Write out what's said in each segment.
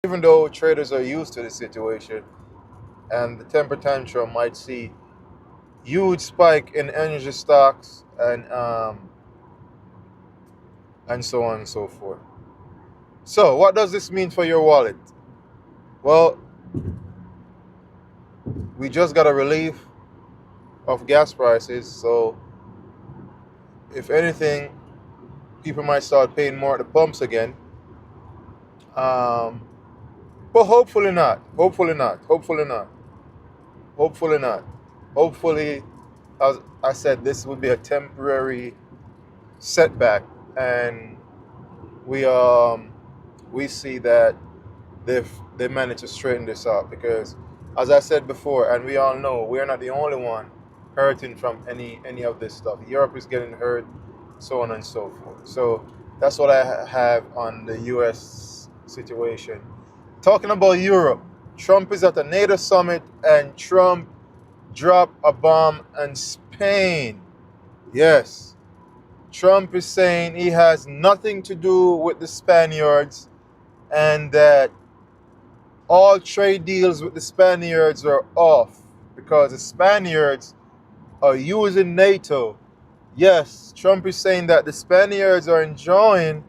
Even though traders are used to the situation, and the temper tantrum might see huge spike in energy stocks and so on and so forth. So, what does this mean for your wallet? Well, we just got a relief of gas prices, so if anything, people might start paying more at the pumps again. Um, but hopefully not. Hopefully not. Hopefully not. Hopefully not. Hopefully, as I said, this would be a temporary setback, and we um we see that they managed to straighten this out because, as I said before, and we all know, we're not the only one hurting from any of this stuff. Europe is getting hurt, so on and so forth. So that's what I have on the U.S. situation. Talking about Europe, Trump is at a NATO summit, and Trump dropped a bomb in Spain. Yes, Trump is saying he has nothing to do with the Spaniards, and that all trade deals with the Spaniards are off because the Spaniards are using NATO. Yes, Trump is saying that the Spaniards are enjoying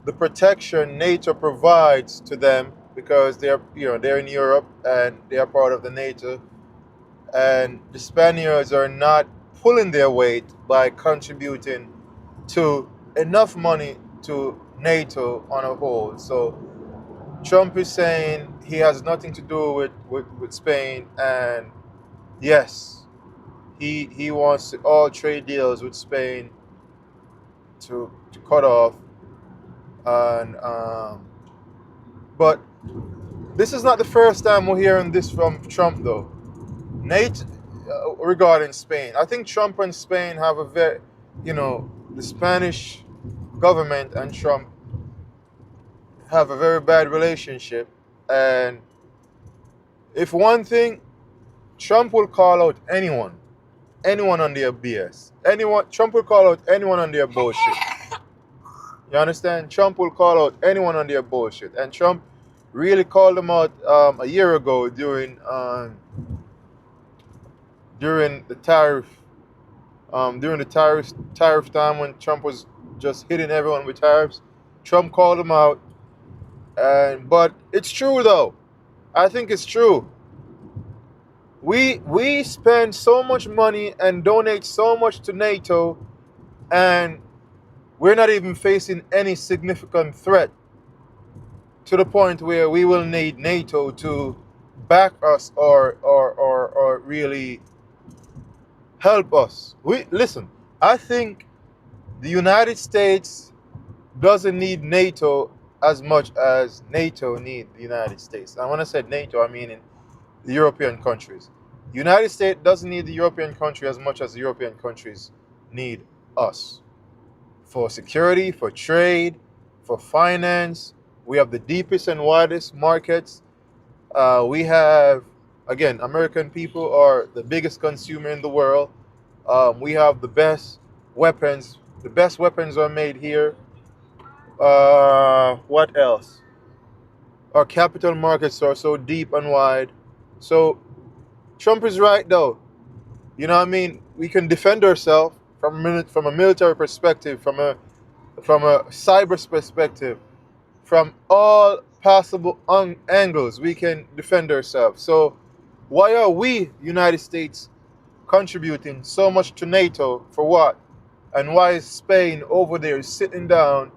the protection NATO provides to them because they're in Europe and they are part of the NATO, and the Spaniards are not pulling their weight by contributing to enough money to NATO on a whole. So Trump is saying he has nothing to do with Spain, and yes, he wants all trade deals with Spain to cut off. And but this is not the first time we're hearing this from Trump, though. Nate, regarding Spain, I think Trump and Spain have a very, the Spanish government and Trump have a very bad relationship. And if one thing, Trump will call out anyone on their BS. Trump will call out anyone on their bullshit. You understand? Trump will call out anyone on their bullshit. And Trump really called them out a year ago during the tariff time when Trump was just hitting everyone with tariffs. Trump called them out, but it's true though. I think it's true. We spend so much money and donate so much to NATO, and we're not even facing any significant threat to the point where we will need NATO to back us or really help us. Listen, I think the United States doesn't need NATO as much as NATO need the United States. And when I said NATO, I mean in the European countries. The United States doesn't need the European country as much as the European countries need us. For security, for trade, for finance, we have the deepest and widest markets. We have, again, American people are the biggest consumer in the world. We have the best weapons. The best weapons are made here. What else? Our capital markets are so deep and wide. So Trump is right, though. You know what I mean? We can defend ourselves from a military perspective, from a cyber perspective, from all possible angles. We can defend ourselves. So why are we, United States, contributing so much to NATO for what? And why is Spain over there sitting down,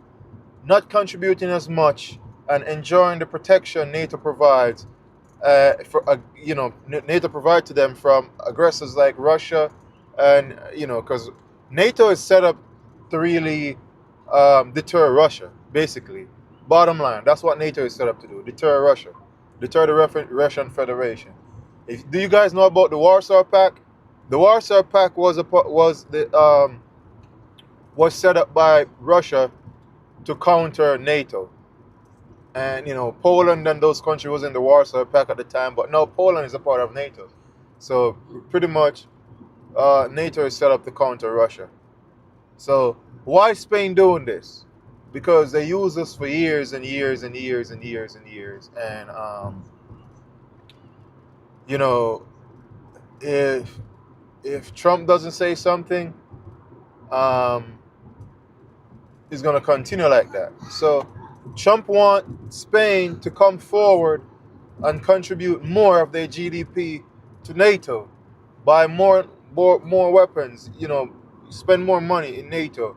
not contributing as much and enjoying the protection NATO provides? NATO provide to them from aggressors like Russia, and because NATO is set up to really deter Russia, basically. Bottom line, that's what NATO is set up to do: deter Russia, deter the Russian Federation. Do you guys know about the Warsaw Pact? The Warsaw Pact was set up by Russia to counter NATO. And Poland and those countries was in the Warsaw Pact at the time, but now Poland is a part of NATO. So pretty much, NATO is set up to counter Russia. So why is Spain doing this? because they use us for years and years and years and years and years. And you know, if Trump doesn't say something, um, it's going to continue like that. So Trump wants Spain to come forward and contribute more of their GDP to NATO, buy more weapons. Spend more money in NATO.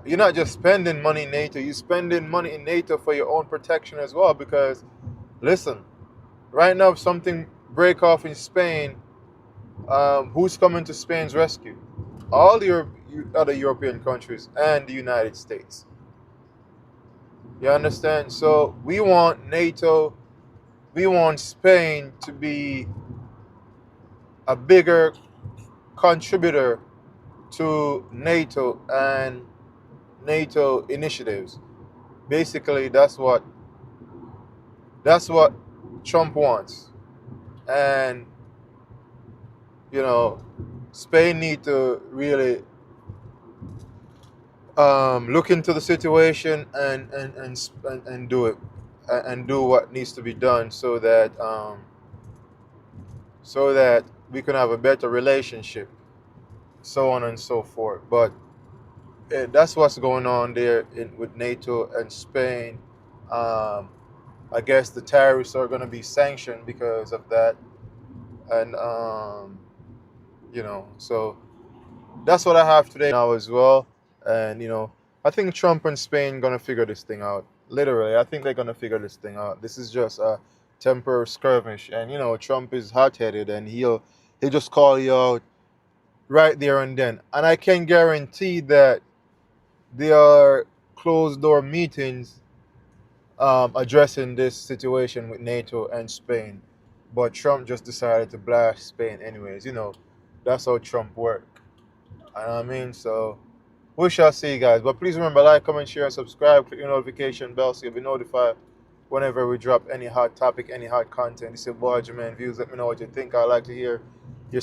You're not just spending money in NATO, you're spending money in NATO for your own protection as well. Because, listen, right now, if something break off in Spain, who's coming to Spain's rescue? All the other European countries and the United States. You understand? So we want NATO, we want Spain to be a bigger contributor to NATO and NATO initiatives. Basically, that's what Trump wants. And you know, Spain need to really look into the situation and do it, and do what needs to be done, so that we can have a better relationship, so on and so forth. But that's what's going on there with NATO and Spain. Um, I guess the tariffs are going to be sanctioned because of that, and so that's what I have today now as well. And I think Trump and Spain gonna figure this thing out. Literally, I think they're gonna figure this thing out. This is just a temporary skirmish, and Trump is hot-headed, and he'll just call you out right there and then. And I can guarantee that there are closed door meetings addressing this situation with NATO and Spain. But Trump just decided to blast Spain anyways. That's how Trump works. You know what I mean? So we shall see, guys. But please remember, like, comment, share, and subscribe. Click the notification bell so you'll be notified whenever we drop any hot topic, any hot content. This is your boy Jermane'S Views. Let me know what you think. I'd like to hear your